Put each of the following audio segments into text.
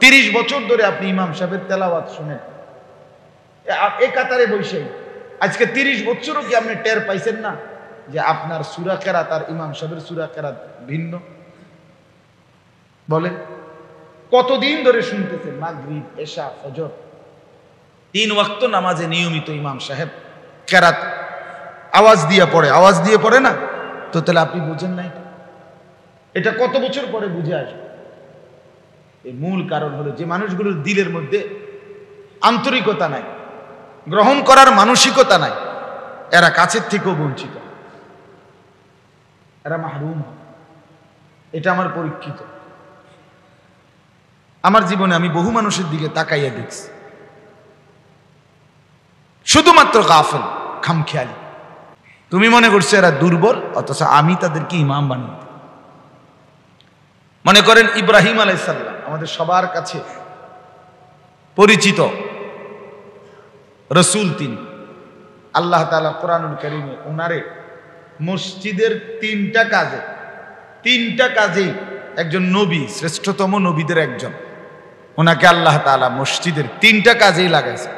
30 বছর ধরে আপনি ইমাম সাহেবের তেলাওয়াত শুনেন এ কাতারে বসে, আজকে 30 বছরও কি আপনি টের পাইছেন না যে আপনার সূরা কেরাত আর ইমাম সাহেবের সূরা কেরাত ভিন্ন? বলেন, কতদিন ধরে শুনতেছেন মাগরিব, এশা, ফজর, 3 ওয়াক্ত নামাজে নিয়মিত ইমাম সাহেব কেরাত আওয়াজ দিয়ে পড়ে না? তো তাহলে আপনি বুঝেন নাই এটা কত বছর পরে বুঝে আসবে? এই মূল কারণ হলো যে মানুষগুলোর দিলের মধ্যে আন্তরিকতা নাই, গ্রহণ করার মানসিকতা নাই, এরা কাছের থেকেও বঞ্চিত, এরা মাহরুম। এটা আমার পরীক্ষিত। আমার জীবনে আমি বহু মানুষের দিকে তাকাইয়া দেখছি, শুধুমাত্র গাফেল, খামখেয়ালি। তুমি মনে করছো এরা দুর্বল, অথচ আমি তাদেরকে ইমাম বানিয়ে। মনে করেন ইব্রাহিম আলাইহিস সালাম, আমাদের সবার কাছে পরিচিত রসুল, তিনি আল্লাহ তাআলা কোরআনুল কারীমে ওনারে মসজিদের 3টা কাজেই একজন নবী, শ্রেষ্ঠতম নবীদের একজন, ওনাকে আল্লাহ তাআলা মসজিদের 3টা কাজেই লাগাইছে।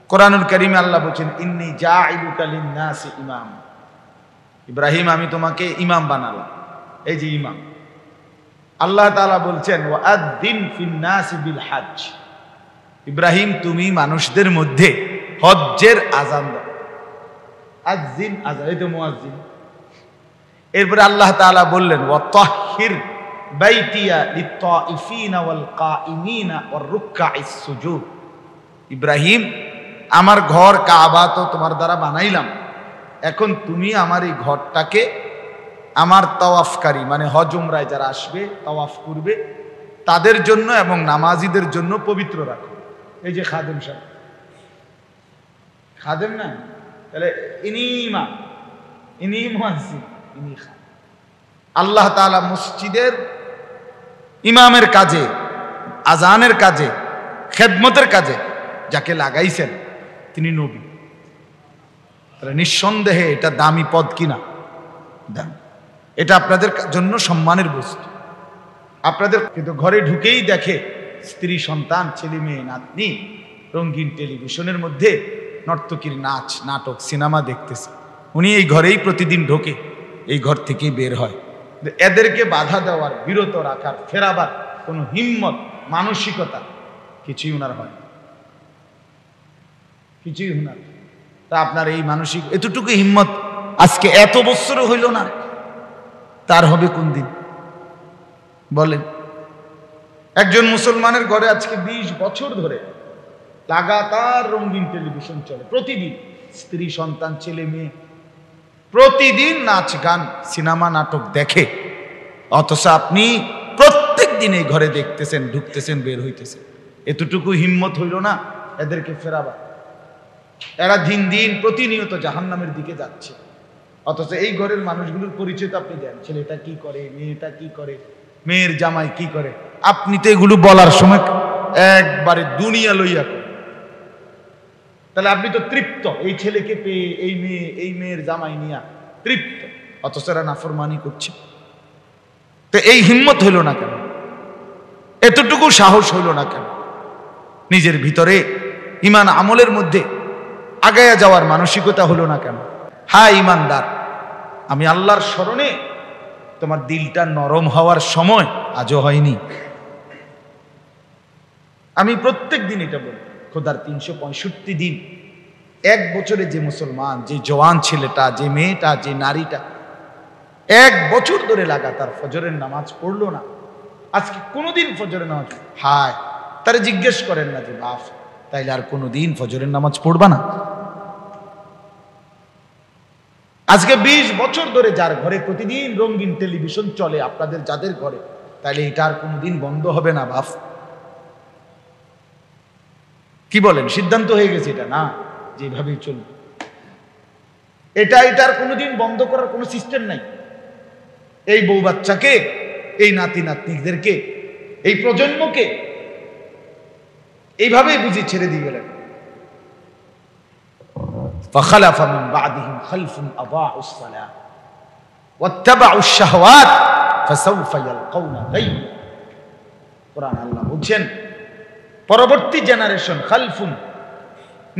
কোরআনুল কারীমে আল্লাহ বলেন, ইন্নী জাইলুকা লিন-নাসি ইমাম, ইব্রাহিম আমি তোমাকে ইমাম বানালাম। এই যে ইমাম, আল্লাহ তাআলা বলছেন ওয়াআযযিন ফিন-নাসি বিল-হজ্জ, ইব্রাহিম তুমি মানুষদের মধ্যে হজ্জের আযান দাও। আযযিন, আযান, এই তো মুয়াজ্জিন। এরপরে আল্লাহ তাআলা বললেন ওয়াতাহহির বাইতিয়া লিত-তাইফিনা ওয়াল-কাঈমিনা ওয়ার-রুকআইস সুজুদ, ইব্রাহিম আমার ঘর কাবা তো তোমার দ্বারা বানাইলাম, এখন তুমি আমার এই ঘরটাকে আমার তাওয়াফকারী মানে হজ উমরায় যারা আসবে তাওয়াফ করবে তাদের জন্য এবং নামাজীদের জন্য পবিত্র রাখো। এই যে খাদেম সাহেব, খাদেম না, তাহলে ইনি ইমাম, ইনি মুয়াজ্জিন, ইনি খাদেম। আল্লাহ তাআলা মসজিদের ইমামের কাজে, আজানের কাজে, খেদমতের কাজে যাকে লাগাইছেন তিনি নবী। তাহলে নিঃসন্দেহে এটা দামি পদ কিনা? দামি। এটা আপনাদের জন্য সম্মানের বস্তু। আপনাদের কিন্তু ঘরে ঢুকেই দেখে স্ত্রী, সন্তান, ছেলে মেয়ে, নাতনি রঙিন টেলিভিশনের মধ্যে নর্তকীর নাচ, নাটক, সিনেমা দেখতেছে। উনি এই ঘরেই প্রতিদিন ঢোকে, এই ঘর থেকেই বের হয়। এদেরকে বাধা দেওয়ার, বিরত রাখার, ফেরাবার কোনো হিম্মত, মানসিকতা কিছুই উনার হয়, কিছুই উনার। তা আপনার এই মানসিক এতটুকু হিম্মত আজকে এত বছরও হইল না, তার হবে কোন দিন বলেন? একজন মুসলমানের ঘরে আজকে 20 বছর ধরে লাগাতার রঙিন টেলিভিশন চলে, প্রতিদিন স্ত্রী, সন্তান, ছেলে মেয়ে প্রতিদিন নাচ, গান, সিনেমা, নাটক দেখে, অথচ আপনি প্রত্যেক দিন এই ঘরে দেখতেছেন, ঢুকতেছেন, বের হইতেছেন। এতটুকু হিম্মত হইল না এদেরকে ফেরাবার? এরা দিন দিন প্রতিনিয়ত জাহান্নামের দিকে যাচ্ছে, অথচ এই ঘরের মানুষগুলোর পরিচয় তো আপনি দেন। ছেলেটা কি করে, মেয়েটা কি করে, মেয়ের জামাই কি করে, আপনি তো এগুলো বলার সময় একবারে দুনিয়া লইয়া করেন। তাহলে আপনি তো তৃপ্ত, এই ছেলেকে পেয়ে, এই মেয়ের জামাই নিয়া তৃপ্ত, অথচ এরা নাফরমানি করছে। তো এই হিম্মত হইল না কেন? এতটুকু সাহস হইল না কেন? নিজের ভিতরে ঈমান আমলের মধ্যে আগায়া যাওয়ার মানসিকতা হলো না কেন? হ্যাঁ ঈমানদার, আমি আল্লাহর স্মরণে তোমার দিলটা নরম হওয়ার সময় আজও হয়নি। আমি প্রত্যেক দিন এটা বলি, খোদার 365 দিন, এক বছরে যে মুসলমান, যে জওয়ান ছেলেটা, যে মেয়েটা, যে নারীটা 1 বছর ধরে লাগাতার ফজরের নামাজ পড়লো না, আজকে কোনোদিন ফজরের নামাজ, হায় তারে জিজ্ঞেস করেন না যে বাপ তাইলে আর কোনোদিন ফজরের নামাজ পড়বা না? আজকে 20 বছর ধরে যার ঘরে প্রতিদিন রঙিন টেলিভিশন চলে, আপনাদের যাদের ঘরে, তাইলে এটা আর কোনোদিন বন্ধ হবে না বাপ? কি বলেন? সিদ্ধান্ত হয়ে গেছে এটা না, যেভাবেই চলবে এটার কোনোদিন বন্ধ করার কোনো সিস্টেম নাই। এই বউ বাচ্চাকে, এই নাতি নাতনিদেরকে, এই প্রজন্মকে এইভাবেই বুঝি ছেড়ে দিয়ে গেলেন। فخلف من بعدهم خلف أضاعوا الصلاة واتبعوا الشهوات فسوف يلقون غيا। কোরআন আল্লাহ বলছেন পরবর্তী জেনারেশন খালফুন,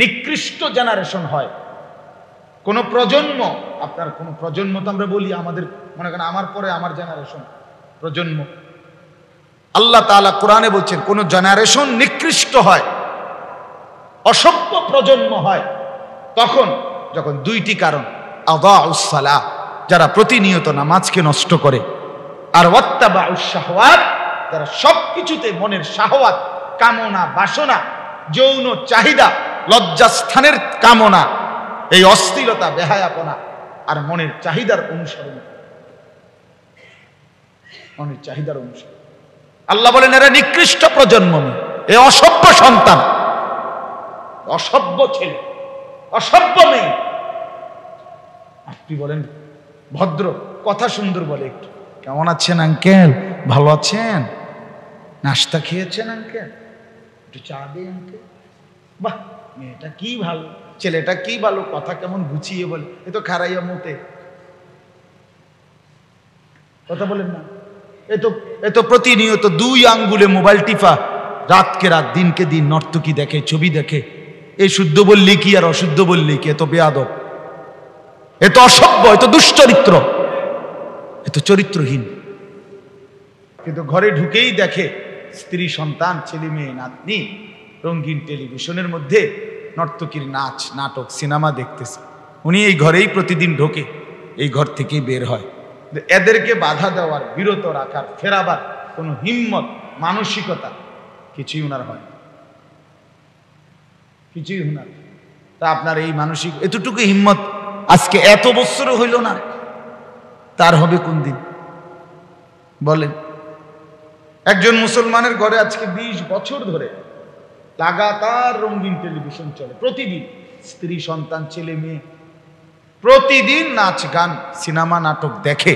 নিকৃষ্ট জেনারেশন হয়। কোন প্রজন্ম, আপনার কোন প্রজন্ম তো আমরা বলি আমাদের, মনে করেন আমার পরে আমার জেনারেশন প্রজন্ম। আল্লাহ তাআলা কোরআনে বলছেন কোন জেনারেশন নিকৃষ্ট হয়, অসভ্য প্রজন্ম হয় তখন যখন দুইটি কারণ, আদাউস সালাহ, যারা প্রতিনিয়ত নামাজকে নষ্ট করে, আর ওয়াত্তাবাউস শাহওয়াত, যারা সবকিছুতে মনের শাহওয়াত, কামনা, বাসনা, যৌন চাহিদা, লজ্জাস্থানের কামনা, এই অস্থিরতা, বেহায়াপনা আর মনের চাহিদার অনুসরণ, মনের চাহিদার অনুসরণ। আল্লাহ বলেন এরা নিকৃষ্ট প্রজন্ম, এ অসভ্য সন্তান, অসভ্য ছেলে, অসভ্য মেয়ে। আপনি বলেন ভদ্র, কথা সুন্দর বলে, একটু কেমন আছেন আঙ্কেল, ভালো আছেন, নাস্তা খেয়েছেন আঙ্কেল, একটু চা দে আঙ্কেল, বাহ মেয়েটা কি ভালো, ছেলেটা কি ভালো, কথা কেমন গুছিয়ে বলে, এ তো খারাইয়া মোটে, কথা বলেন না। এ তো প্রতিনিয়ত দুই আঙ্গুলে মোবাইল টিপা, রাতকে রাত দিনকে দিন নর্তকী দেখে, ছবি দেখে। এই শুদ্ধ বললেই কি আর অশুদ্ধ বললেই কি, এত বেয়াদব, এত অসভ্য, এত দুশ্চরিত্র, এত চরিত্রহীন। কিন্তু ঘরে ঢুকেই দেখে স্ত্রী, সন্তান, ছেলে মেয়ে, নাতনি রঙিন টেলিভিশনের মধ্যে নর্তকীর নাচ, নাটক, সিনেমা দেখতেছে। উনি এই ঘরেই প্রতিদিন ঢোকে, এই ঘর থেকেই বের হয়। এদেরকে বাধা দেওয়ার, বিরত রাখার, ফেরাবার কোনো হিম্মত, মানসিকতা কিছুই উনার হয়, কিছুই উনার। তা আপনার এই মানসিক এতটুকু হিম্মত আজকে এত বছরও হইল না, তার হবে কোন দিন বলেন? একজন মুসলমানের ঘরে আজকে 20 বছর ধরে লাগাতার রঙিন টেলিভিশন চলে, প্রতিদিন স্ত্রী, সন্তান, ছেলে মেয়ে প্রতিদিন নাচ, গান, সিনেমা, নাটক দেখে,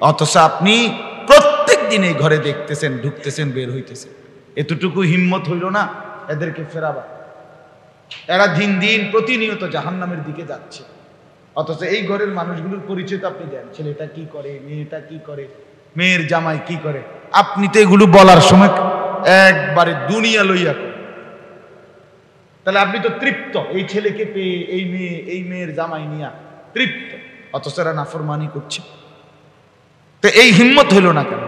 অথচ আপনি প্রত্যেক দিন এই ঘরে দেখতেছেন, ঢুকতেছেন, বের হইতেছেন। এতটুকু হিম্মত হইল না এদেরকে ফেরাবার? এরা দিন দিন প্রতিনিয়ত জাহান্নামের দিকে যাচ্ছে, অথচ এই ঘরের মানুষগুলোর পরিচয় তো আপনি দেন, ছেলেটা কি করে, মেয়েটা কি করে, মেয়ের জামাই কি করে, আপনি তো এগুলো বলার সময় একবারে দুনিয়া লইয়া করেন। তাহলে আপনি তো তৃপ্ত, এই ছেলেকে পেয়ে, এই মেয়ের জামাই নিয়া তৃপ্ত, অথচ এরা নাফরমানি করছে। তো এই হিম্মত হইল না কেন?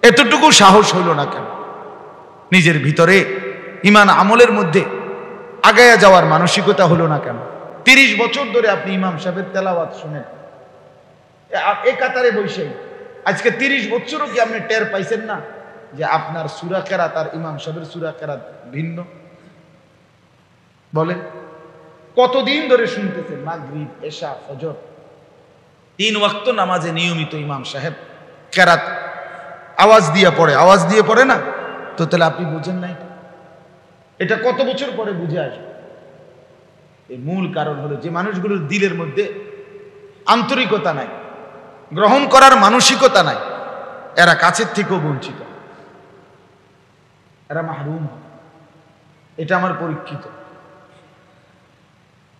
এতটুকু সাহস হইল না কেন? নিজের ভিতরে ইমান আমলের মধ্যে আগায়া যাওয়ার মানসিকতা হলো না কেন? 30 বছর ধরে আপনি ইমাম সাহেবের তেলাওয়াত শুনেন, এ কাতারে বসে, আজকে 30 বছরও কি আপনি টের পাইছেন না যে আপনার সূরা কেরাত আর ইমাম সাহেবের সূরা কেরাত ভিন্ন? বলেন কতদিন ধরে শুনতেছেন? মাগরিব, এশা, ফজর 3 ওয়াক্ত নামাজে নিয়মিত ইমাম সাহেব কেরাত আওয়াজ দিয়ে পড়ে না? তো তাহলে আপনি বুঝেন নাই, এটা কত বছর পরে বুঝে আসবে? এই মূল কারণ হলো যে মানুষগুলোর দিলের মধ্যে আন্তরিকতা নাই, গ্রহণ করার মানসিকতা নাই, এরা কাছের থেকেও বঞ্চিত, এরা মাহরুম। এটা আমার পরীক্ষিত,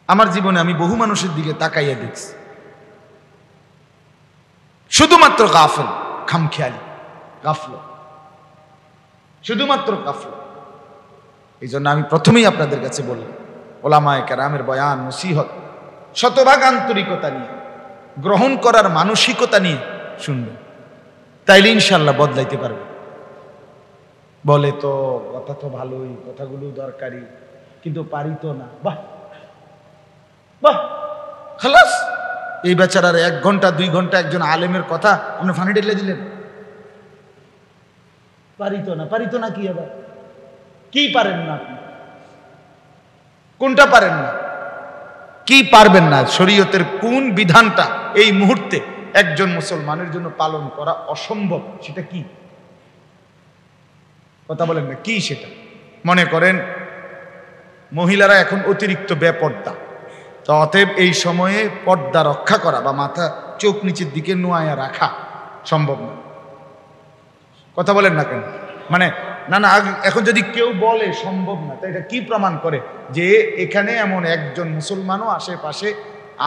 আমার জীবনে আমি বহু মানুষের দিকে তাকাইয়া দেখছি, শুধুমাত্র গাফেল, খামখেয়ালি, গাফল, শুধুমাত্র গাফল। এই জন্য আমি প্রথমেই আপনাদের কাছে বললাম, ওলামায়ে কেরামের বয়ান, নসিহত শতভাগ আন্তরিকতা নিয়ে, গ্রহণ করার মানসিকতা নিয়ে শুনবেন, তাইলে ইনশাল্লাহ বদলাইতে পারবে। বলে তো কথা তো ভালোই, কথাগুলো দরকারি, কিন্তু পারি তো না। বাহ বাহ, খালাস। এই বেচারার 1 ঘন্টা 2 ঘন্টা একজন আলেমের কথা আপনি ফানি ঢেলে দিলেন, পারি তো না কি? আবার কি পারেন না আপনি? কোনটা পারেন না? কি পারবেন না? শরীয়তের কোন বিধানটা এই মুহূর্তে একজন মুসলমানের জন্য পালন করা অসম্ভব? সেটা কি? কথা বলেন না, কি সেটা? মনে করেন মহিলারা এখন অতিরিক্ত বেপর্দা, তো অতএব এই সময়ে পর্দা রক্ষা করা বা মাথা চোখ নিচের দিকে নোয়ায়া রাখা সম্ভব না। কথা বলেন না কেন? মানে না, এখন যদি কেউ বলে সম্ভব না, তো এটা কি প্রমাণ করে? যে এখানে এমন একজন মুসলমানও আশেপাশে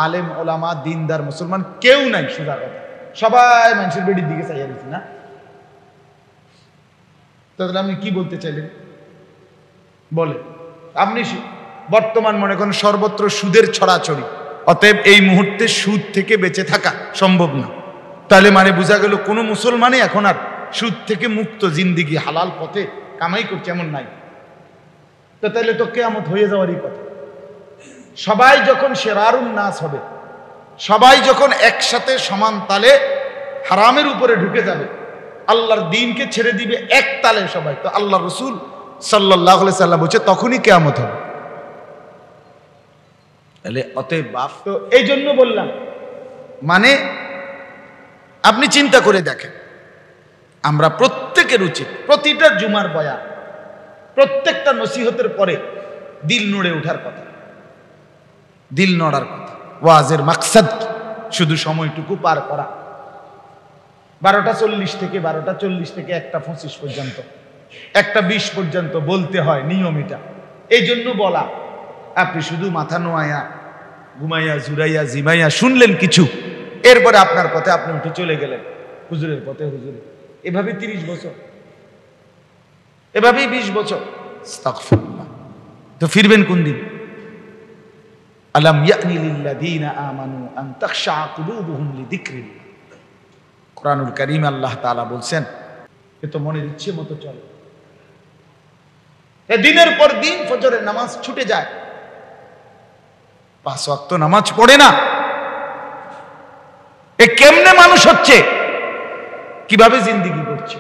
আলেম, ওলামা, দিনদার মুসলমান কেউ নাই। সোজা কথা, সবাই মানুষের বেডির দিকে চাইয়া দিচ্ছে না। তাহলে আপনি কি বলতে চাইলেন বলে? আপনি বর্তমান মনে করেন সর্বত্র সুদের ছড়াছড়ি, অতএব এই মুহূর্তে সুদ থেকে বেঁচে থাকা সম্ভব না। তাহলে মানে বোঝা গেল কোনো মুসলমানই এখন আর সুদ থেকে মুক্ত, জিন্দিগি হালাল পথে কামাই করছে এমন নাই। তো তাহলে তো কিয়ামত হয়ে যাওয়ারই কথা। সবাই যখন শেরারুন নাস হবে, সবাই যখন একসাথে সমান তালে হারামের উপরে ঢুকে যাবে, আল্লাহর দ্বীনকে ছেড়ে দিবে এক তালে সবাই, তো আল্লাহ রসুল সাল্লাল্লাহু আলাইহি সাল্লাম বলছে তখনই কিয়ামত হবে। তাহলে অতএব বাপ, তো এই জন্য বললাম, মানে আপনি চিন্তা করে দেখেন, আমরা প্রত্যেকের উচিত প্রতিটা জুমার বয়ান, প্রত্যেকটা নসিহতের পরে দিল নড়ে ওঠার কথা, দিল নড়ার কথা। ওয়াজের মাকসাদ শুধু সময়টুকু পার করা, 12টা 40 থেকে 12টা 40 থেকে 1টা 25 পর্যন্ত, 1টা 20 পর্যন্ত বলতে হয় নিয়ম এটা। এই জন্য বলা, আপনি শুধু মাথা নোয়াইয়া ঘুমাইয়া জুরাইয়া জিমাইয়া শুনলেন কিছু, এরপরে আপনার পথে আপনি উঠে চলে গেলেন হুজুরের পথে, হুজুরে এভাবে 30 বছর, এভাবেই 20 বছর। আস্তাগফিরুল্লাহ। তো ফিরবেন কোন দিন? আলাম ইয়ানি লিল্লাযীনা আমানু আন তাখশা কুলুবুহুম লিযিকরিল্লাহ। কুরআনুল কারীম আল্লাহ তাআলা বলছেন, এ তো মনের ইচ্ছে মতো চলে, এ দিনের পর দিন ফজরের নামাজ ছুটে যায়, 5 ওয়াক্ত নামাজ পড়ে না। এ কেমনে মানুষ হচ্ছে, কিভাবে জিন্দেগি করছে?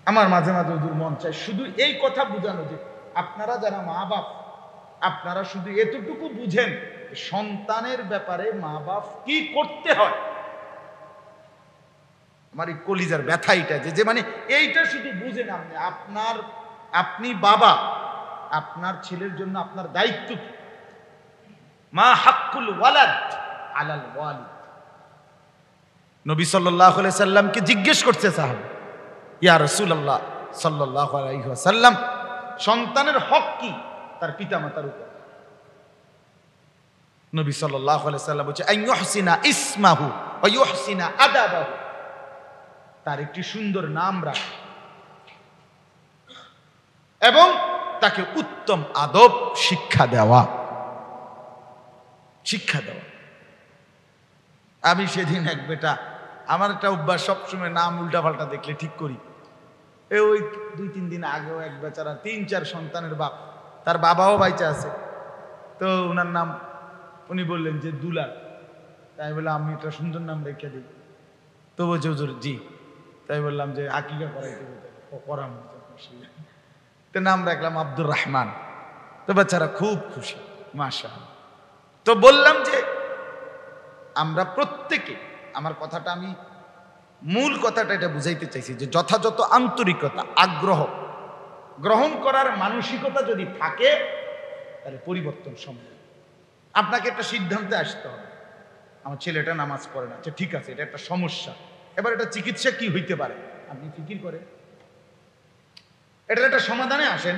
আমার মাঝে মাঝে হুজুর মন চায় শুধু এই কথা বুঝানো যে আপনারা যারা মা বাপ, আপনারা শুধু এতটুকু বুঝেন সন্তানের ব্যাপারে মা বাপ কি করতে হয়। আমার এই কলিজার ব্যথা এটা, যে মানে এইটা শুধু বুঝেন আপনি বাবা, আপনার ছেলের জন্য আপনার দায়িত্ব কি? মা হাক্কুল ওয়ালাদ আলাল ওয়ালিদ। নবী সাল্লাল্লাহু আলাইহি সাল্লামকে জিজ্ঞেস করছে সাহাবা, ইয়া রাসূলুল্লাহ সাল্লাল্লাহু আলাইহি ওয়াসাল্লাম, সন্তানের হক কি তার পিতামাতার উপর? নবী সাল্লাল্লাহু আলাইহি সাল্লাম বলেছে, আন ইউহসিনা ইসমাহু ওয়া ইউহসিনা আদাবাহু, তার একটি সুন্দর নাম রাখা এবং তাকে উত্তম আদব শিক্ষা দেওয়া। আমি সেদিন এক বেটা, আমার একটা অভ্যাস, সবসময় নাম উল্টাপাল্টা দেখলে ঠিক করি। ওই 2-3 দিন আগেও এক বেচারা 3-4 সন্তানের বাপ, তার বাবাও বাইচা আছে, তো ওনার নাম উনি বললেন যে দুলাল। তাই বললাম আমি একটা সুন্দর নাম রেখে দিই। তো বলছে হুজুর জি। তাই বললাম যে আকিকা করাইতে করাম, তো নাম রাখলাম আব্দুর রহমান। তো বেচারা খুব খুশি, মাশাআল্লাহ। তো বললাম যে আমরা প্রত্যেকে, আমার কথাটা আমি মূল কথাটা এটা বুঝাইতে চাইছি যে যথাযথ আন্তরিকতা, আগ্রহ, গ্রহণ করার মানসিকতা যদি থাকে তাহলে পরিবর্তন সম্ভব। আপনাকে একটা সিদ্ধান্তে আসতে হবে, আমার ছেলেটা নামাজ পড়ে না, আচ্ছা ঠিক আছে, এটা একটা সমস্যা, এবার এটা চিকিৎসা কি হইতে পারে আপনি ফিকির করেন, এটার একটা সমাধানে আসেন,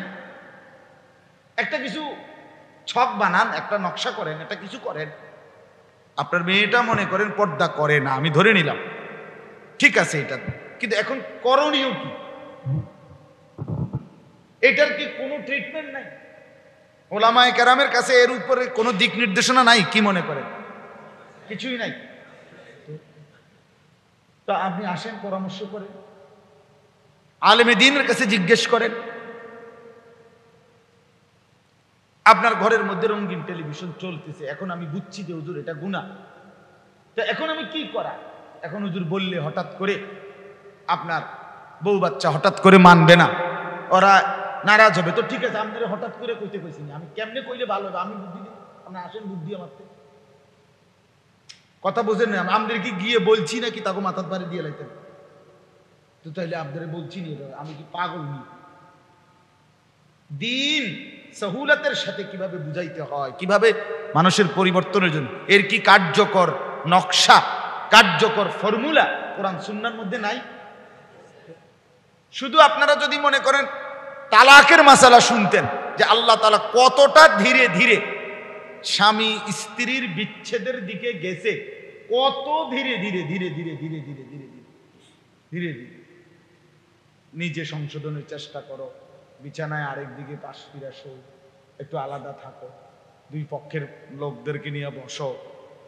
একটা কিছু ছক বানান, একটা নকশা করেন, একটা কিছু করেন। আপনার মেয়েটা মনে করেন পর্দা করে না, আমি ধরে নিলাম, ঠিক আছে এটা, কিন্তু এখন করণীয় কি? এটার কি কোনো ট্রিটমেন্ট নাই? ওলামায়ে কেরামের কাছে এর উপরে কোনো দিক নির্দেশনা নাই? কি মনে করেন? কিছুই নাই। তো আপনি আসেন, পরামর্শ করেন, আলেমে দ্বীনের কাছে জিজ্ঞেস করেন। আপনার ঘরের মধ্যে রঙিন টেলিভিশন চলতেছে, এখন আমি বুঝছি যে হুজুর এটা গুনাহ, তো এখন আমি কি করা? এখন হুজুর বললে হঠাৎ করে আপনার বউ বাচ্চা হঠাৎ করে মানবে না, ওরা নারাজ হবে, তো ঠিক আছে আপনারা হঠাৎ করে কইতে কইছি না, আমি কেমনে কইলে ভালো হবে, আমি বুদ্ধি দিই, আপনি আসেন বুদ্ধি আমার কথা বোঝেন না, আমাদের কি গিয়ে বলছি নাকি তাকে মাথার বাড়ি দিয়ে লাইতেন? তো তাইলে আপনাদের বলছি নি, আমি কি পাগল নি? দিন সহুলতের সাথে কিভাবে বুঝাইতে হয়, কিভাবে মানুষের পরিবর্তনের জন্য, এর কি কার্যকর নকশা, কার্যকর ফর্মুলা কোরআন সুন্নাহর মধ্যে নাই? শুধু আপনারা যদি মনে করেন তালাকের মাসালা শুনতেন যে আল্লাহ তাআলা কতটা ধীরে ধীরে স্বামী স্ত্রীর বিচ্ছেদের দিকে গেছে, কত ধীরে ধীরে ধীরে ধীরে ধীরে ধীরে ধীরে ধীরে ধীরে ধীরে নিজে সংশোধনের চেষ্টা করো, বিছানায় আরেক দিকে পাশ ফিরে শো, একটু আলাদা থাকো, দুই পক্ষের লোকদেরকে নিয়ে বসো,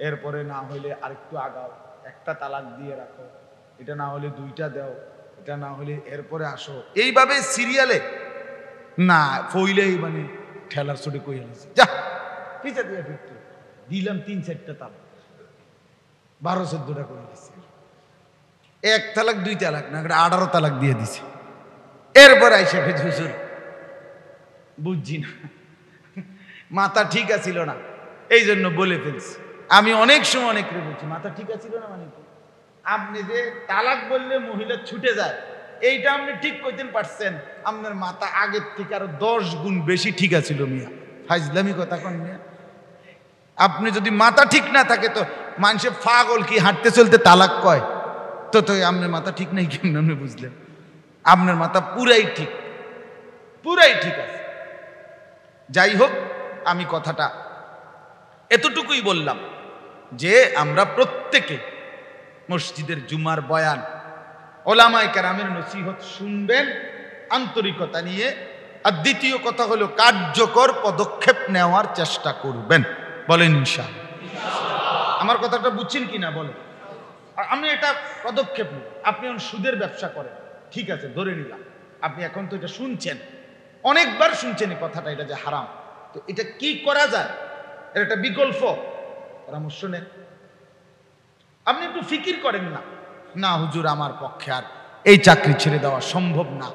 এরপরে না হইলে আরেকটু আগাও, একটা তালাক দিয়ে রাখো, এটা না হলে দুইটা দাও, এটা না হলে এরপরে আসো, এইভাবে সিরিয়ালে না ফইলেই মানে ঠেলার ছুটে কই আনছে যা পিছা দিয়ে ফিরতে দিলাম 3-4টা তালাক 12-14টা করে দিচ্ছে, এক তালাক 2 তালাক না 18 তালাক দিয়ে দিছে। এরপর আইসা হুজুর বুঝছি না, মাথা ঠিক আছিল না, এই জন্য বলে ফেলছি। আমি অনেক সময় অনেকরে বলছি মাথা ঠিক আছিল না, মানে আপনি যে তালাক বললে মহিলা ছুটে যায় এইটা আপনি ঠিক কইতেন পারছেন, আপনার মাথা আগের থেকে আরো 10 গুণ বেশি ঠিক আছিল মিয়া, ফাজলামি কথা কোন মিয়া। আপনি যদি মাথা ঠিক না থাকে তো মানুষে পাগল কি হাঁটতে চলতে তালাক কয়, তো তো আপনার মাথা ঠিক নাই কেমন আপনি বুঝলেন? আপনার মাথা পুরাই ঠিক, পুরাই ঠিক আছে। যাই হোক, আমি কথাটা এতটুকুই বললাম যে আমরা প্রত্যেকে মসজিদের জুমার বয়ান, ওলামায়ে কেরামের নসিহত শুনবেন আন্তরিকতা নিয়ে, আর দ্বিতীয় কথা হলো কার্যকর পদক্ষেপ নেওয়ার চেষ্টা করবেন। বলেন ইনশাআল্লাহ। আমার কথাটা বুঝছেন কিনা বলেন? আমি এটা পদক্ষেপ নিই। আপনি এখন সুদের ব্যবসা করেন, ঠিক আছে ধরে নিলাম, আপনি এখন তো এটা শুনছেন, অনেকবার শুনছেন এই কথাটা, এটা যে হারাম, তো এটা কি করা যায়, এর একটা বিকল্প পরামর্শ নেন। আপনি একটু ফিকির করেন না, না হুজুর আমার পক্ষে আর এই চাকরি ছেড়ে দেওয়া সম্ভব না,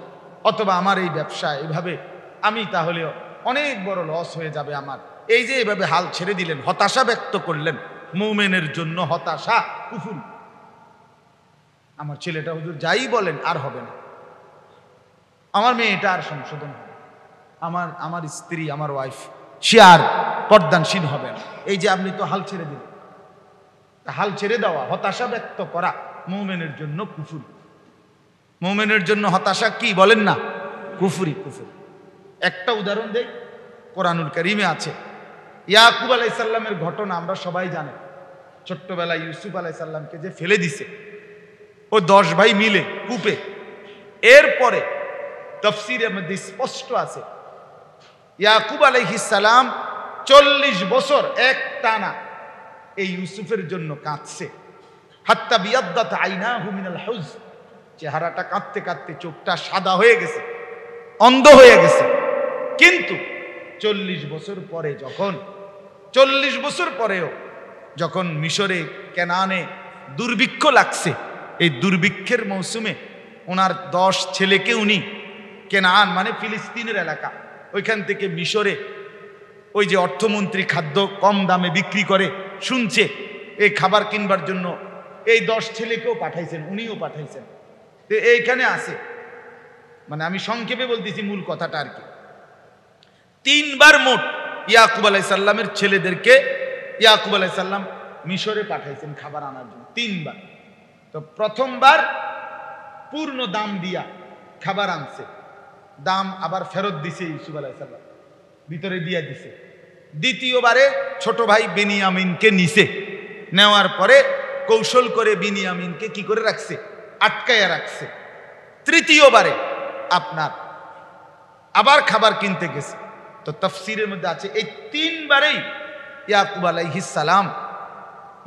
অথবা আমার এই ব্যবসা এভাবে আমি তাহলে অনেক বড় লস হয়ে যাবে আমার, এই যে এভাবে হাল ছেড়ে দিলেন, হতাশা ব্যক্ত করলেন। মুমিনের জন্য হতাশা কুফর। আমার ছেলেটা হুজুর যাই বলেন আর হবে না, আমার মেয়েটা আর সংশোধন হবে, আমার স্ত্রী আমার ওয়াইফ সে আর পর্দানশীল হবে না, এই যে আপনি তো হাল ছেড়ে দিলেন। হাল ছেড়ে দেওয়া, হতাশা ব্যক্ত করা মুমিনের জন্য কুফর। মুমিনের জন্য হতাশা কি বলেন না? কুফরি, কুফর। একটা উদাহরণ দেই, কোরআনুল কারীমে আছে। ইয়াকুব আলাইহিস সালামের ঘটনা আমরা সবাই জানেন। ছোট্টবেলায় ইউসুফ আলাইহিস সালামকে যে ফেলে দিছে ও 10 ভাই মিলে কূপে, এরপরে তাফসীরের মধ্যে স্পষ্ট আছে ইয়াকুব আলাইহিস সালাম 40 বছর এক টানা এই ইউসুফের জন্য কাঁদছে। হাত্তা বিয়াদ্দাত আইনাহু মিনাল হুজ, চেহারাটা কাঁদতে কাঁদতে চোখটা সাদা হয়ে গেছে, অন্ধ হয়ে গেছে। কিন্তু 40 বছর পরে যখন 40 বছর পরেও যখন মিশরে কেনানে দুর্ভিক্ষ লাগছে, এই দুর্ভিক্ষের মৌসুমে ওনার 10 ছেলেকে উনি কেনান মানে ফিলিস্তিনের এলাকা, ওইখান থেকে মিশরে ওই যে অর্থমন্ত্রী খাদ্য কম দামে বিক্রি করে শুনছে, এই খাবার কিনবার জন্য এই 10 ছেলেকেও পাঠাইছেন, উনিও পাঠাইছেন। তো এইখানে আছে, মানে আমি সংক্ষেপে বলতেছি মূল কথাটা আর কি। 3 বার মোট ইয়াকুব আলাইহিস সালামের ছেলেদেরকে ইয়াকুব আলাইহিস সালাম মিশরে পাঠাইছেন খাবার আনার জন্য 3 বার। তো প্রথমবার পূর্ণ দাম দিয়া খাবার আনছে, দাম আবার ফেরত দিছে ইউসুফ আলাইহিস সালাম, ভিতরে দিয়া দিছে। দ্বিতীয়বারে ছোট ভাই বিনিয়ামিনকে নিছে, নেওয়ার পরে কৌশল করে বিনিয়ামিনকে কি করে রাখছে? আটকায়া রাখছে। তৃতীয়বারে আপনার আবার খাবার কিনতে গেছে। তো তাফসীরের মধ্যে আছে এই 3 বারেই ইয়াকুব আলাইহিস সালাম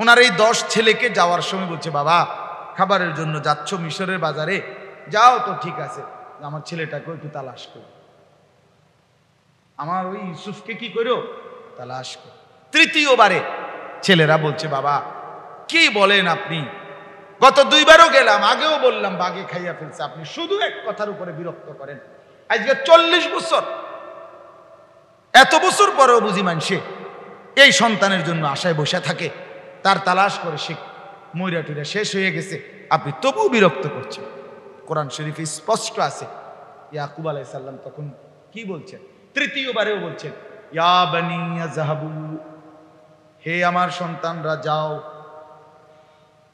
ওনার এই 10 ছেলেকে যাওয়ার সময় বলছে, বাবা খাবারের জন্য যাচ্ছ মিশরের বাজারে, যাও তো ঠিক আছে, আমার ছেলেটাকে একটু তালাশ করো, আমার ওই ইউসুফকে কি করো তালাশ করো। তৃতীয়বারে ছেলেরা বলছে, বাবা কি বলেন আপনি, গত 2 বারও গেলাম, আগেও বললাম বাগে খাইয়া ফেলছে, আপনি শুধু এক কথার উপরে বিরক্ত করেন। আজকে 40 বছর, এত বছর পরেও বুঝি মানুষে এই সন্তানের জন্য আশায় বসে থাকে, তার তালাশ করে সে মইরা টুইরা শেষ হয়ে গেছে, আপনি তবুও বিরক্ত করছেন। কোরআন শরীফে স্পষ্ট আছে। ইয়াকুব আলাইহিস সালাম তখন কি বলছেন? তৃতীয়বারেও বলছেন, ইয়া বানি ইয়াযহাবু, হে আমার সন্তানরা যাও,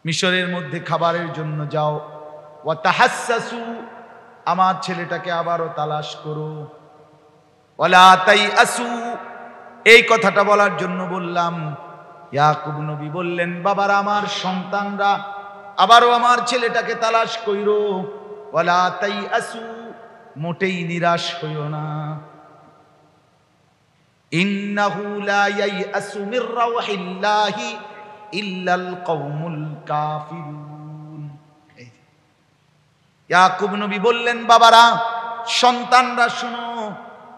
মিশরের মধ্যে খাবারের জন্য যাও, ওয়া তাহাসসাসু, আমার ছেলেটাকে আবারও তালাশ করো, ওয়ালা তাইআসু, এই কথাটা বলার জন্য বললাম। ইয়াকুব নবী বললেন, বাবার আমার সন্তানরা আবারও আমার ছেলেটাকে তালাশ কইরো, ওয়ালা তাইআসু, মোটেই নিরাশ হইও না। ইন্নাহু লা ইয়াইআসু মির রাউহিল্লাহি ইল্লাল কওমুল কাফিরুন। ইয়াকুব নবী বললেন, বাবারা, সন্তানরা শুনো,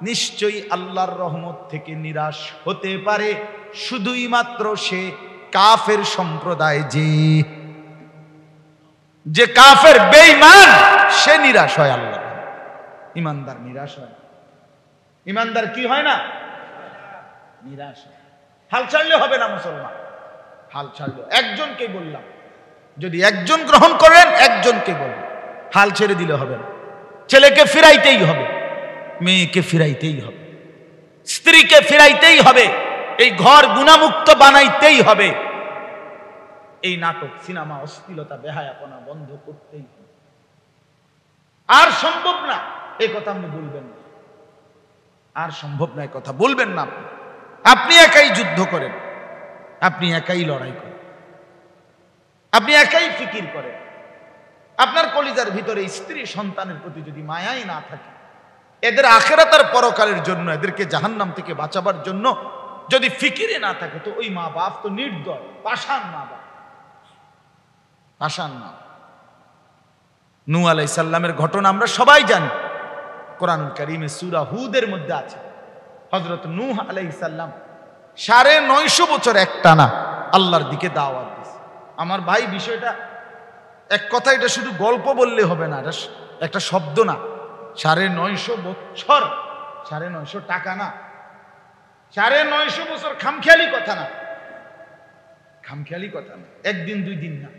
নিশ্চয়ই আল্লাহর রহমত থেকে নিরাশ হতে পারে শুধুই মাত্র সে কাফের সম্প্রদায়, যে কাফের বেঈমান সে নিরাশ হয়। আল্লাহ, ইমানদার নিরাশ হয়। ইমানদার কি হয় না? নিরাশ হয়। হাল ছাড়লে হবে না মুসলমান, হাল ছাড়লো। একজনকে বললাম, যদি একজন গ্রহণ করেন একজনকে বলবেন, হাল ছেড়ে দিলে হবে না। ছেলেকে ফিরাইতেই হবে, মেয়েকে ফিরাইতেই হবে, স্ত্রীকে ফিরাইতেই হবে, এই ঘর গুনাহমুক্ত বানাইতেই হবে। এই নাটক, সিনেমা, অশ্লীলতা, বেহায়াপনা বন্ধ করতেই হবে। আর সম্ভব না এই কথা আপনি বলবেন না, আর সম্ভব না এই কথা বলবেন না। আপনি একাই যুদ্ধ করেন, আপনি একাই লড়াই করেন, আপনি একাই ফিকির করেন। আপনার কলিজার ভিতরে স্ত্রী সন্তানের প্রতি যদি মায়াই না থাকে, এদের আখিরাত আর পরকালের জন্য, এদেরকে জাহান্নাম থেকে বাঁচাবার জন্য যদি ফিকিরে না থাকে, তো ওই মা বাপ তো নির্দয়, পাষাণ মা বাপ, পাষাণ মা। নূহ আলাইহিস সালামের ঘটনা আমরা সবাই জানি, কোরআন কারীমে সূরা হুদের মধ্যে আছে। হযরত নূহ আলাইহিস সালাম 950 বছর একটানা আল্লাহর দিকে দাওয়াত দিয়েছে। আমার ভাই, বিষয়টা এক কথা, এটা শুধু গল্প বললে হবে না, এটা একটা শব্দ না। 950 বছর, 950 টাকা না, 950 বছর খামখেয়ালি কথা না, খামখেয়ালি কথা না, একদিন দুই দিন না,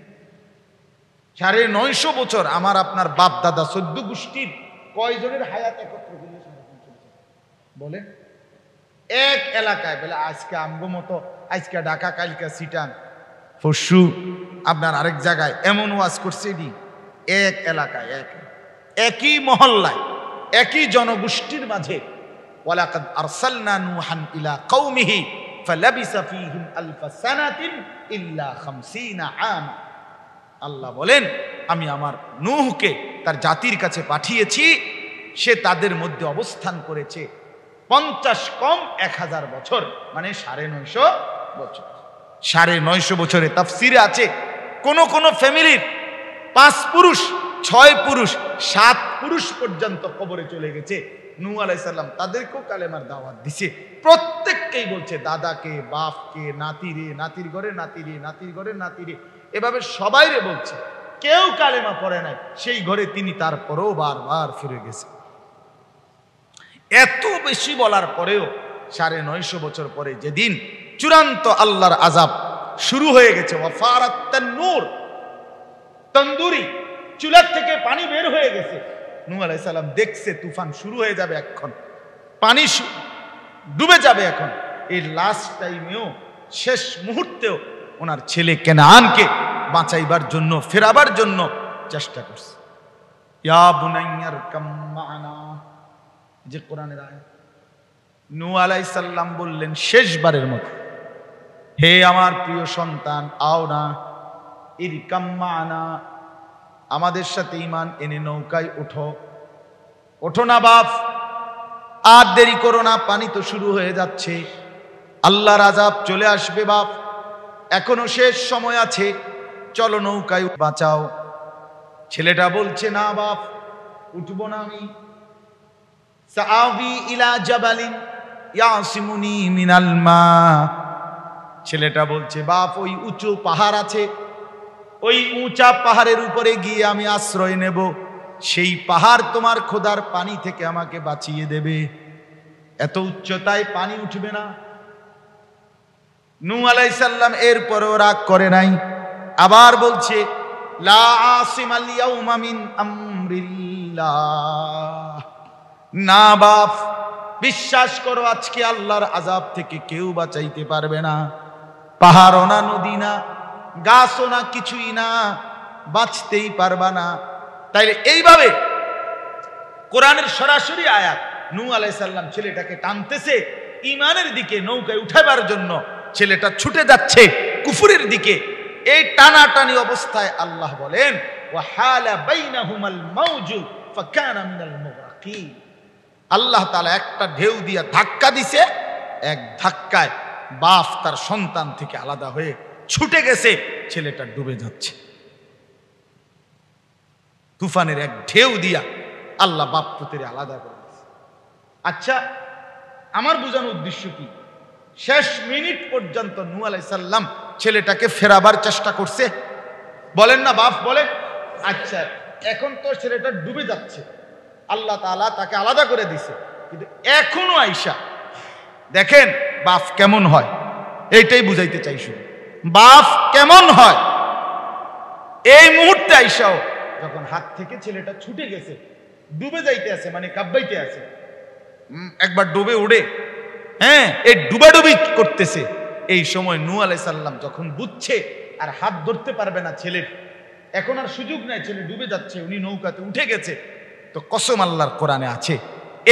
950 বছর। আমার আপনার বাপ দাদা 14 গোষ্ঠীর কয়জনের হায়াত একত্র করলে বলে? এক এলাকায় বলে, আজকে আমগো মতো, আজকে ঢাকা, কালকে সিটান, পরশু আপনার আরেক জায়গায়, এমন ওয়াজ করছে। এক এলাকায়, একই মহল্লায়, একই জনগোষ্ঠীর মাঝে। ওয়ালাকাদ আরসালনা নূহান ইলা কওমিহি ফালাবিসা ফীহিম আলফা সানাতিন ইল্লা 50 আমা। আল্লাহ বলেন, আমি আমার নূহকে তার জাতির কাছে পাঠিয়েছি, সে তাদের মধ্যে অবস্থান করেছে 50 কম 1000 বছর, মানে 950 বছর। 950 বছরে তাফসিরে আছে, কোন কোন ফ্যামিলির 5 পুরুষ, 6 পুরুষ, 7 পুরুষ পর্যন্ত কবরে চলে গেছে। নূহ আলাইহিস সালাম তাদেরকেও কালেমার দাওয়াত দিছে। প্রত্যেককেই বলছে, দাদাকে, বাপকে, নাতিরে, নাতির ঘরে নাতিরে, নাতির ঘরে নাতিরে, এভাবে সবাইরে বলছে। কেউ কালেমা পড়ে নাই, সেই ঘরে তিনি তারপরেও বারবার ফিরে গেছে। এত বেশি বলার পরেও 950 বছর পরে যেদিন চূড়ান্ত আল্লাহর আযাব শুরু হয়ে গেছে, ওয়াফারাত তান্নুর, তন্দুরি চুলার থেকে পানি বের হয়ে গেছে। নূহ আলাইহিস সালাম দেখছে তুফান শুরু হয়ে যাবে, এখন পানি ডুবে যাবে। এখন এই লাস্ট টাইমেও, শেষ মুহূর্তেও ওনার ছেলে কেনানকে বাঁচাইবার জন্য, ফেরাবার জন্য চেষ্টা করছে। ইয়া বুনাইয়ার কাম মা'না, যে কোরআনের আয়াত। নূহ আলাইহিস সালাম বললেন শেষবারের মতো, হে আমার প্রিয় সন্তান, আও না, ইরকাম মা'না, আমাদের সাথে ঈমান এনে নৌকায় ওঠো। ওঠো না বাপ, আর দেরি করো না, পানি তো শুরু হয়ে যাচ্ছে, আল্লাহর আযাব চলে আসবে বাপ, এখনো শেষ সময় আছে, চলো নৌকায় বাঁচাও। ছেলেটা বলছে, না বাপ, উঠবো না আমি। সাআবি ইলা জাবালিন ইয়াসিমুনি মিনাল মা। ছেলেটা বলছে, বাপ, ওই উঁচু পাহাড় আছে, ওই উঁচা পাহাড়ের উপরে গিয়ে আমি আশ্রয় নেব, সেই পাহাড় তোমার খোদার পানি থেকে আমাকে বাঁচিয়ে দেবে। এত উচ্চতায় পানি উঠবে না। নূহ আলাইহিস সালাম এরপরও রাগ করে নাই, আবার বলছে, লা আসিমাল ইয়াউমা মিন আমরিল্লাহ। না বাপ, বিশ্বাস করো, আজকে আল্লাহর আযাব থেকে কেউ বাঁচাইতে পারবে না। পাহাড়ও না, নদী না, গাছও না, কিছুই না, বাঁচতেই পারবা না। তাইলে এইভাবে কোরআনের সরাসরি আয়াত, নূহ আলাইহিস সালাম ছেলেটাকে টানতেছে ঈমানের দিকে, নৌকায় উঠাবার জন্য। ছেলেটা ছুটে যাচ্ছে কুফরের দিকে। এই টানাটানি অবস্থায় আল্লাহ বলেন, ওয়াহালা বাইনাহুমাল মাউজু ফাকানা মিনাল মুগরাকিন। আল্লাহ তাআলা একটা ঢেউ দিয়া ধাক্কা দিছে, এক ধাক্কায় বাপ তার সন্তান থেকে আলাদা হয়ে ছুটে গেছে, ছেলেটা ডুবে যাচ্ছে। তুফানের এক ঢেউ দিয়া আল্লাহ বাপ পুত্রে আলাদা করে দিয়েছে। আচ্ছা, আমার বোঝানোর উদ্দেশ্য কি? শেষ মিনিট পর্যন্ত নূহ আলাইহিস সালাম ছেলেটাকে ফেরাবার চেষ্টা করছে, বলেন না বাপ, বলেন। আচ্ছা, এখন তো ছেলেটা ডুবে যাচ্ছে, আল্লাহ তাআলা তাকে আলাদা করে দিছে, কিন্তু এখনো আইসা দেখেন বাপ কেমন হয়, এইটাই বুঝাইতে চাই শুধু। বাপ কেমন হয় এই মুহূর্তে আইসাও, যখন হাত থেকে ছেলেটা ছুটে গেছে, ডুবে যাইতে আছে, মানে কাব্বাইতে আছে, একবার ডুবে উড়ে, হ্যাঁ, এই ডুবাডুবি করতেছে। এই সময় নূহ আলাইহিস সালাম যখন বুঝছে আর হাত ধরতে পারবে না ছেলের, এখন আর সুযোগ নাই, ছেলে ডুবে যাচ্ছে, উনি নৌকাতে উঠে গেছে, তো কসম আল্লাহর কোরআনে আছে,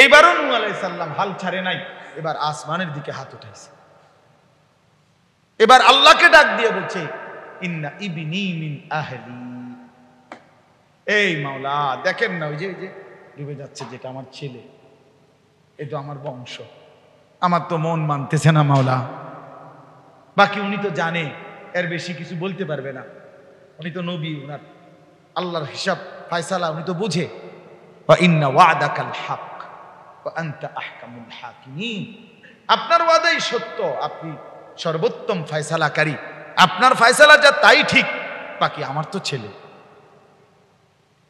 এইবারও নূহ আলাইহিস সালাম হাল ছাড়ে নাই, এবার আসমানের দিকে হাত উঠাইছে, এবার আল্লাহকে ডাক দিয়ে বলছে ইন্না ইবনি মিন আহলি। এই মাওলা, দেখেন না ওই যে ডুবে যাচ্ছে যেটা আমার ছেলে, এটা আমার বংশ, আমার তো মন মানতেছে না মাওলা। বাকি উনি তো জানে, এর বেশি কিছু বলতে পারবে না, উনি তো নবী, উনার আল্লাহর হিসাব ফায়সালা উনি তো বুঝে। ওয়া ইন্না ওয়াদাকাল হক ওয়া আনতা আহকামুল হাকিমিন। আপনার ওয়াদাই সত্য, আপনি সর্বোত্তম ফায়সালাকারী, আপনার ফায়সালা যা তাই ঠিক, বাকি আমার তো ছেলে।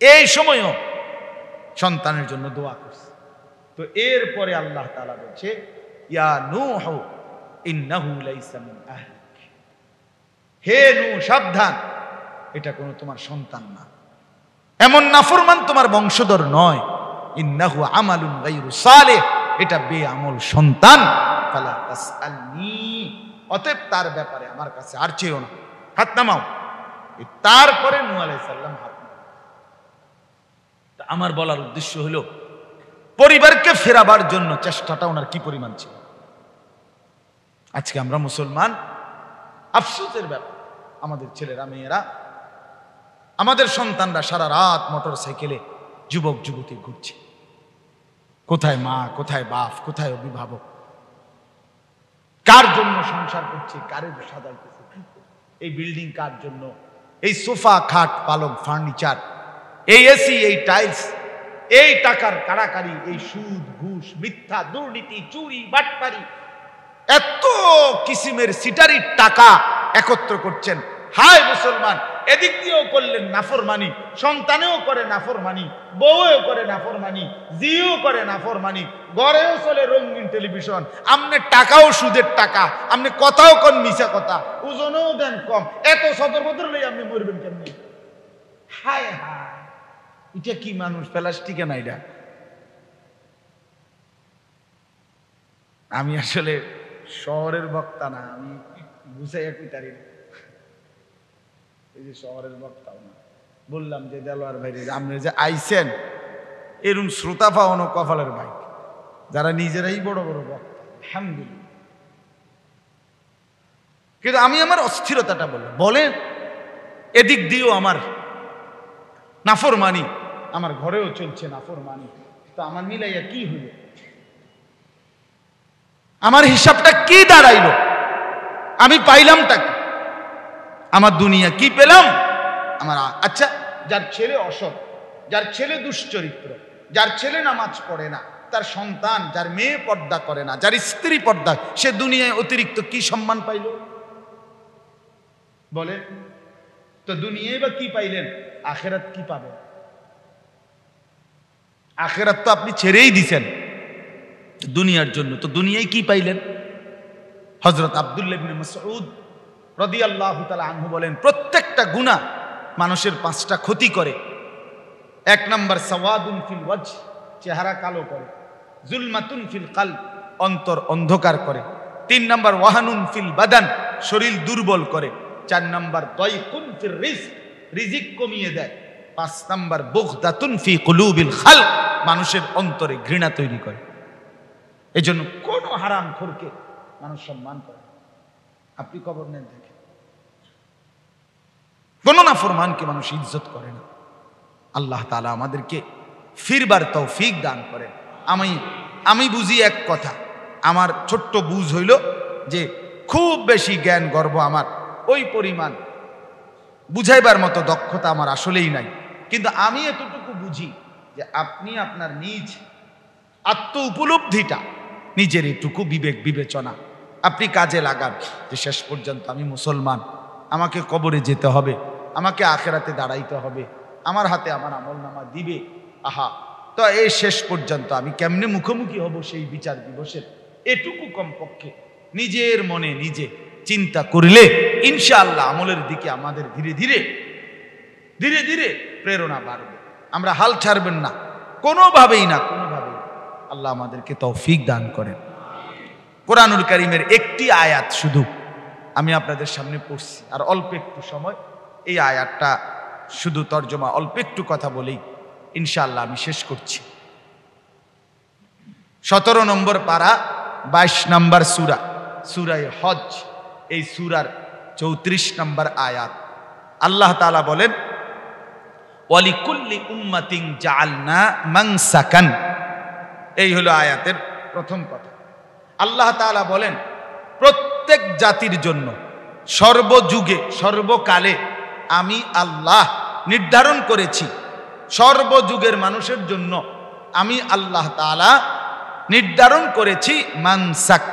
এই সময়ও সন্তানের জন্য দোয়া করছে। তো এরপরে আল্লাহ তাআলা বলছে ইয়া নূহ ইন্নাহু লাইসা মিন আহলিক, হে নূহ সাবধান, এটা কোনো তোমার সন্তান না, এমন নাফরমান তোমার বংশধর নয়। ইন্নাহু আমালুন গায়রু সালিহ, এটা বেআমল সন্তান। ফালা তাসআলনি, অতএব তার ব্যাপারে আমার কাছে আর চেয়েও না, হাত নামাও। তারপরে নূহ আলাইহিস সালাম হাত নামাও। আমার বলার উদ্দেশ্য হলো পরিবারকে ফেরাবার জন্য চেষ্টাটা ওনার কি পরিমাণ ছিল। আজকে আমরা মুসলমান, আফসোসের ব্যাপার, আমাদের ছেলেরা মেয়েরা, আমাদের সন্তানরা সারা রাত মোটর সাইকেলে যুবক যুবতী ঘুরছে, কোথায় মা, কোথায় বাপ, কোথায় অভিভাবক, কার জন্য সংসার করছে, কারের সাজাইতেছে, এই বিল্ডিং কার জন্য, এই সোফা খাট পালং ফার্নিচার, এই এসি, এই টাইলস, এই টাকার কাড়াকাড়ি, এই সুদ ঘুষ মিথ্যা দুর্নীতি চুরি বাটপারি, এত কিসিমের সিটারির টাকা একত্র করছেন। হায় মুসলমান, এদিক দিয়েও করলেন নাফরমানি, সন্তানেও করে নাফরমানি, বউও করে নাফরমানি, জিও করে নাফরমানি, ঘরেও চলে রঙিন টেলিভিশন, আমনে টাকাও সুদের টাকা, আমনে কথাও কোন মিছা কথা, ওজনও দেন কম, এত সদর বদর লই আপনি মরবেন কেমনি? হায় হায়, এটা কি মানুষ? প্লাস্টিকে না এটা। আমি আসলে শহরের বক্তা না, আমি বুঝাই একই তারি না, এই যে শহরের বক্তাও না। বললাম যে দেলোয়ার ভাই, আপনি যে আইছেন, এরকম শ্রোতা পাওয়ানো কপালের ভাই, যারা নিজেরাই বড় বড় বক্তা, আলহামদুলিল্লাহ। কিন্তু আমি আমার অস্থিরতাটা বলেন, এদিক দিয়েও আমার নাফরমানি, আমার ঘরেও চলছে নাফরমানি, তো আমার মিলাইয়া কি হইল? আমার হিসাবটা কি দাঁড়াইল? আমি পাইলামটা কি? আমার দুনিয়া কি পেলাম? আমার আচ্ছা, যার ছেলে অসৎ, যার ছেলে দুশ্চরিত্র, যার ছেলে নামাজ পড়ে না, তার সন্তান, যার মেয়ে পর্দা করে না, যার স্ত্রী পর্দা, সে দুনিয়ায় অতিরিক্ত কি সম্মান পাইল বলে? তো দুনিয়ায় বা কি পাইলেন, আখেরাত কি পাবেন? আখেরাত তো আপনি ছেড়েই দিছেন দুনিয়ার জন্য, তো দুনিয়ায় কি পাইলেন? হযরত আব্দুল্লাহ ইবনে মাসউদ রাদিয়াল্লাহু তাআলা আনহু বলেন, প্রত্যেকটা গুনাহ মানুষের 5টা ক্ষতি করে। 1 নাম্বার সাওয়াদুন ফিল ওয়াজহ, চেহারা কালো করে। জুলমাতুন ফিল কলব, অন্তর অন্ধকার করে। 3 নাম্বার ওয়াহানুন ফিল বাদান, শরীর দুর্বল করে। 4 নাম্বার দায়কুন ফির রিজক, রিজিক কমিয়ে দেয়। 5 নাম্বার বুগদাতুন ফি কুলুবিল খালক, মানুষের অন্তরে ঘৃণা তৈরি করে। এজন্য কোন হারামখোরকে মানুষ সম্মান করে। আপনি খবর নেন, দেখেন কোন নাফরমানকে মানুষ ইজ্জত করে না। আল্লাহ তাআলা আমাদেরকে ফিরবার তৌফিক দান করেন। আমি বুঝি এক কথা, আমার ছোট্ট বুঝ হইল যে খুব বেশি জ্ঞান গর্ব আমার ওই পরিমাণ বুঝাইবার মতো দক্ষতা আমার আসলেই নাই, কিন্তু আমি এতটুকু বুঝি যে আপনি আপনার নিজ আত্ম উপলব্ধিটা, নিজের এটুকু বিবেক বিবেচনা আপনি কাজে লাগান যে শেষ পর্যন্ত আমি মুসলমান, আমাকে কবরে যেতে হবে, আমাকে আখেরাতে দাঁড়াইতে হবে, আমার হাতে আমার আমলনামা দিবে। আহা, তো এই শেষ পর্যন্ত আমি কেমনে মুখোমুখি হব সেই বিচার দিবসের, এটুকু কমপক্ষে নিজের মনে নিজে চিন্তা করলে ইনশাআল্লাহ আমলের দিকে আমাদের ধীরে ধীরে প্রেরণা বাড়বে। আমরা হাল ছাড়বেন না কোনোভাবেই না, কোনোভাবেই। আল্লাহ আমাদেরকে তৌফিক দান করেন। কোরআনুল কারীমের একটি আয়াত শুধু আমি আপনাদের সামনে পড়ছি, আর অল্প একটু সময় এই আয়াতটা শুধু তর্জমা অল্প একটু কথা বলেই ইনশাআল্লাহ আমি শেষ করছি। 17 নম্বর পারা 22 নম্বর সূরা, সূরায়ে হজ, এই সূরার 34 নম্বর আয়াত। আল্লাহ তাআলা বলেন, ওয়ালিকুল্লি উম্মাতিন জাআলনা মানসাকান। এই হলো আয়াতের প্রথম কথা। আল্লাহ তাআলা বলেন, প্রত্যেক জাতির জন্য সর্বযুগে সর্বকালে আমি আল্লাহ নির্ধারণ করেছি, সর্বযুগের মানুষের জন্য আমি আল্লাহ তাআলা নির্ধারণ করেছি মানসাক।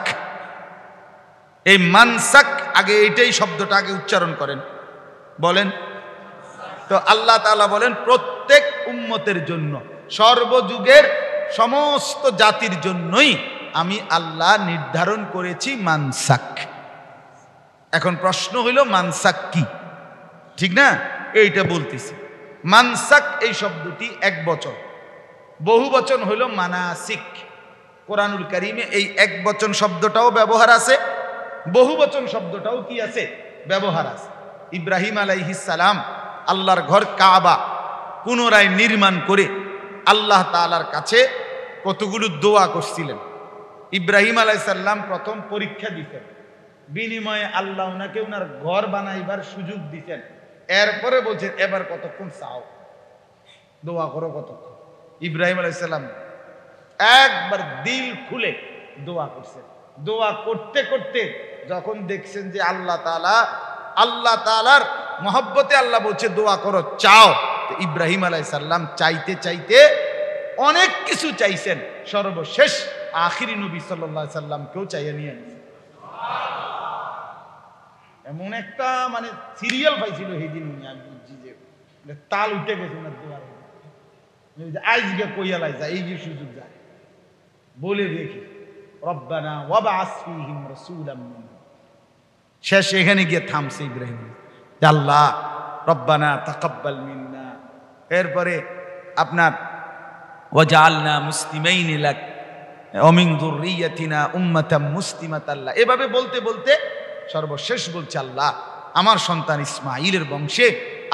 এই মানসাক, আগে এইটাই শব্দটা আগে উচ্চারণ করেন, বলেন তো। আল্লাহ তাআলা বলেন প্রত্যেক উম্মতের জন্য, সর্বযুগের সমস্ত জাতির জন্যই আমি আল্লাহ নির্ধারণ করেছি মানসাক। এখন প্রশ্ন হইল মানসাক কি, ঠিক না? এইটা বলতেছি। মানসাক এই শব্দটি এক বচন, বহু বচন হইল মানাসিক। কোরআনুল কারীমে এই এক বচন শব্দটাও ব্যবহার আছে, বহু বচন শব্দটাও কি আছে, ব্যবহার আছে। ইব্রাহিম আলাইহিস সালাম আল্লাহর ঘর কাবা পুনরায় নির্মাণ করে আল্লাহ তাআলার কাছে কতগুলো দোয়া করছিলেন। ইব্রাহিম আলাইহিস সালাম প্রথম পরীক্ষা দিতেন, বিনিময়ে আল্লাহ ওনাকে ওনার ঘর বানাইবার সুযোগ দিতেন। এরপরে বলছেন এবার কতক্ষণ চাও, দোয়া করো কতক্ষণ। ইব্রাহিম আলাইহিস সালাম একবার দিল খুলে দোয়া করছেন। দোয়া করতে করতে যখন দেখছেন যে আল্লাহ তাআলার মহব্বতে আল্লাহ বলছে দোয়া করো, চাও, ইব্রাহিম আলাইহিস সালাম চাইতে চাইতে অনেক কিছু চাইছেন, সর্বশেষ আখিরি নবী সাল্লাল্লাহু আলাইহি সাল্লামকেও চাইয়া নিয়ে আসছেন। এমন একটা মানে সিরিয়াল পাইছিল সেই দিন, আমি বুঝছি যে তাল উঠে গেছে ওনার দোয়ার। আজকে কইয়ালাই যায়, এই যে সুযোগ যায় বলে দেখি, রব্বানা ওয়াবআস ফীহিম রাসূলাম মিনহুম। শেষ এখানে গিয়ে থামছে ইব্রাহিম, আল্লাহ রব্বানা তাকাব্বাল মিন্না। এরপরে আপনার ওয়াজআলনা মুসলিমাইন লাক ওয়া মিন যুররিয়াতিনা উম্মাতাম মুসলিমাতান লাক। এভাবে বলতে বলতে সর্বশেষ বলছে আল্লাহ আমার সন্তান ইসমাঈলের বংশে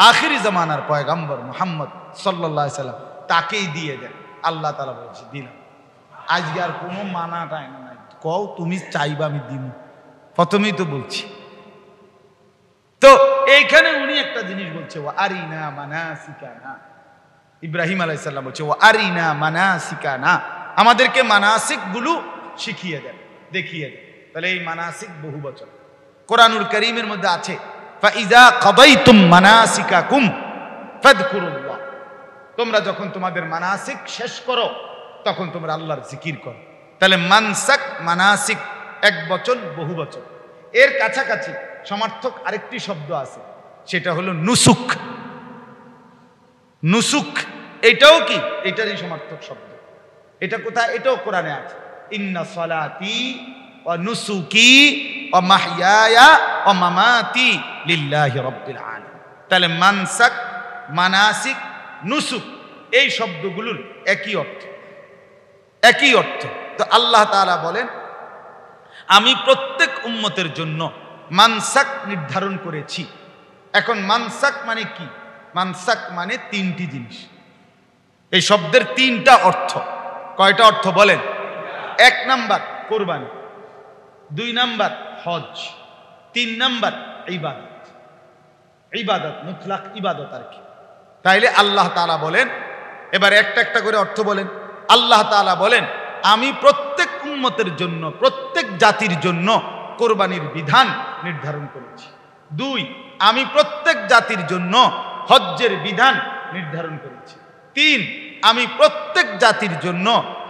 আখিরি জামানার পয়গম্বর মুহাম্মদ সাল্লাল্লাহু আলাইহি সাল্লাম তাকেই দিয়ে দেন। আল্লাহ তাআলা বলছে দিলাম। আজকে আর কোনো মানা টাইনা নাই, কও তুমি চাইবা আমি দিব, প্রথমেই তো বলছি। তো এইখানে উনি একটা জিনিস বলছে, ওয়া আরিনা মানাসিকানা। ইব্রাহিম আলাইহিস সালাম বলছে ওয়া আরিনা মানাসিকানা, আমাদেরকে মানাসিক গুলো শিখিয়ে দেন, দেখিয়ে দেন। তাহলে এই মানাসিক বহু বচন কোরআনুল কারীমের মধ্যে আছে, ফাইজা কাদাইতুম মানাসিকাকুম ফাযকুরুল্লাহ। তোমরা যখন তোমাদের মানাসিক শেষ করো তখন তোমরা আল্লাহর জিকির করো। তাহলে মানসাক মানাসিক এক বচন বহু বচন। এর কাছাকাছি সমার্থক আরেকটি শব্দ আছে, সেটা হলো নুসুক। নুসুক এটাও কি, এটারই সমার্থক শব্দ। এটা কোথায়? এটাও কোরআনে আছে, ইন্না সালাতি ওয়া নুসুকি ওয়া মাহইয়ায়া ওয়া মামাতি লিল্লাহি রাব্বিল আলামিন। তাহলে মানসাক, মানাসিক, নুসুক এই শব্দগুলোর একই অর্থ, একই অর্থ। তো আল্লাহ তাআলা বলেন আমি প্রত্যেক উম্মতের জন্য মানসাক নির্ধারণ করেছি। এখন মানসাক মানে কি? মানসাক মানে তিনটি জিনিস। এই শব্দের তিনটা অর্থ। কয়টা অর্থ বলেন? 1 নাম্বার কুরবানি, 2 নাম্বার হজ, 3 নাম্বার ইবাদত। ইবাদত মুতলাক ইবাদত আর কি। তাইলে আল্লাহ তাআলা বলেন, এবার একটা একটা করে অর্থ বলেন। আল্লাহ তাআলা বলেন, আমি প্রত্যেক উম্মতের জন্য, প্রত্যেক জাতির জন্য কোরবানির বিধান নির্ধারণ করেছি। 2, আমি প্রত্যেক জাতির জন্য হজ্জের বিধান নির্ধারণ করেছি। 3, আমি প্রত্যেক জাতির জন্য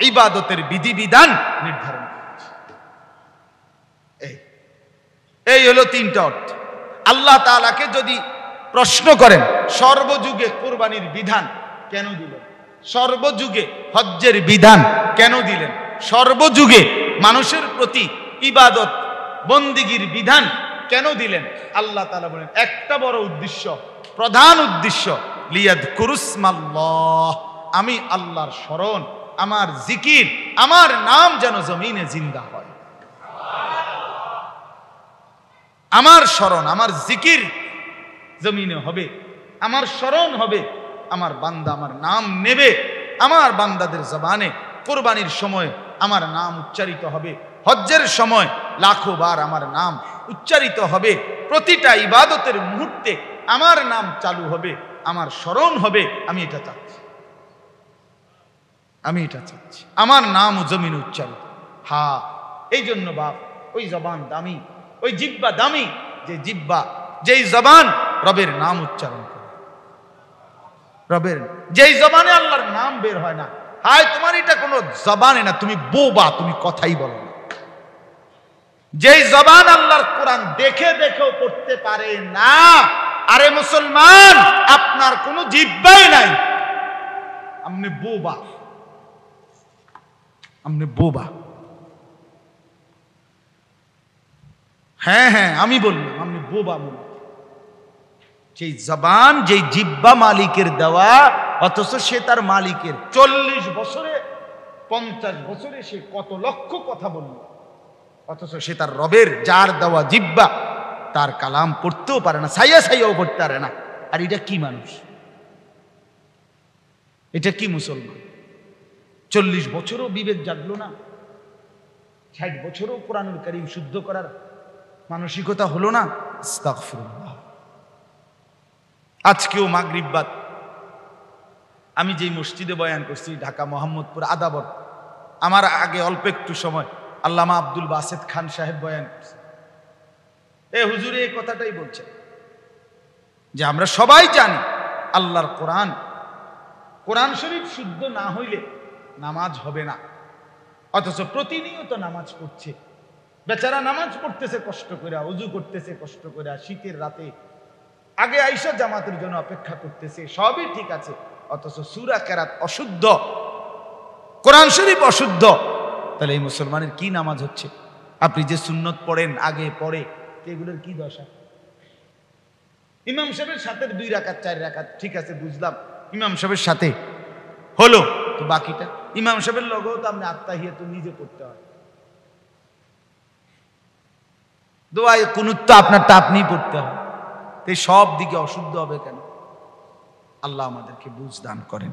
ইবাদতের বিধিবিধান নির্ধারণ করেছি। এই হলো 3টা অর্থ। আল্লাহ তাআলাকে যদি প্রশ্ন করেন সর্বযুগে কোরবানির বিধান কেন দিলেন, সর্বযুগে হজ্জের বিধান কেন দিলেন, সর্বযুগে মানুষের প্রতি ইবাদত বন্দিগির বিধান কেন দিলেন, আল্লাহ তাআলা বলেন একটা বড় উদ্দেশ্য, প্রধান উদ্দেশ্য, লিয়াযকুরুসমাল্লাহ, আমি আল্লাহর স্মরণ, আমার জিকির, আমার নাম যেন জমিনে জিন্দা হয়। আমার স্মরণ, আমার জিকির জমিনে হবে, আমার স্মরণ হবে, আমার বান্দা আমার নাম নেবে, আমার বান্দাদের জবানে কোরবানির সময় আমার নাম উচ্চারিত হবে, হজ্জের সময় লাখো বার আমার নাম উচ্চারিত হবে, প্রতিটা ইবাদতের মুহূর্তে আমার নাম চালু হবে, আমার স্মরণ হবে। আমি এটা চাচ্ছি, আমি এটা চাচ্ছি, আমার নাম জমিনে উচ্চারিত। হ্যাঁ, এই জন্য বাপ ওই জবান দামি, ওই জিহ্বা দামি, যে জিহ্বা, যেই জবান রবের নাম উচ্চারণ করে, রবের যেই জবানে আল্লাহর নাম বের হয় না। হায় তোমার এটা কোনো জবানে না, তুমি বোবা, তুমি কথাই বলো না। যেই জবান আল্লাহর কোরআন দেখে দেখেও পড়তে পারে না, আরে মুসলমান আপনার কোনো জিহ্বাই নাই, আপনি বোবা, আপনি বোবা। হ্যাঁ হ্যাঁ আমি বললাম আপনি বোবা মনে। যেই জবান, যেই জিহ্বা মালিকের দেওয়া, অথচ সে তার মালিকের 40 বছরে 50 বছরে সে কত লক্ষ কথা বলল, অথচ সে তার রবের যার দেওয়া জিহ্বা, তার কালাম পড়তেও পারে না, সাইয়া সাইয়াও পড়তে পারে না। আর এটা কি মানুষ, এটা কি মুসলমান? 40 বছরও বিবেক জাগলো না, 60 বছরও কোরআনুল কারীম শুদ্ধ করার মানসিকতা হলো না। আস্তাগফিরুল্লাহ। আজকেও মাগরিব বাদ আমি যেই মসজিদে বয়ান করছি, ঢাকা মোহাম্মদপুর আদাবর, আমার আগে অল্প একটু সময় আল্লামা আব্দুল বাসেত খান সাহেব বয়ান করছে। হুজুর এই কথাটাই বলছেন যে আমরা সবাই জানি আল্লাহর কোরআন, কোরআন শরীফ শুদ্ধ না হইলে নামাজ হবে না, অথচ প্রতিনিয়ত নামাজ পড়ছে। বেচারা নামাজ পড়তেছে কষ্ট করে, ওযু করতেছে কষ্ট করে, শীতের রাতে আগে আইসা জামাতের জন্য অপেক্ষা করতেছে, সবই ঠিক আছে, অথচ সূরা কেরাত অশুদ্ধ, কোরআন শরীফ অশুদ্ধ। তাহলে এই মুসলমানের কি নামাজ হচ্ছে? আপনি যে সুন্নত পড়েন আগে পড়ে, এগুলোর কি দশা? ইমাম সাহেবের সাথে 2 রাকাত 4 রাকাত ঠিক আছে বুঝলাম, ইমাম সাহেবের সাথে হলো, তো বাকিটা ইমাম সাহেবের লগেও তো আপনি আত্তাহিয়াত নিজে পড়তে হয়, দোয়া কুনুত তো আপনারটা আপনিই পড়তে হয়। এই সব দিকে অশুদ্ধ হবে কেন? আল্লাহ আমাদেরকে বুঝ দান করেন।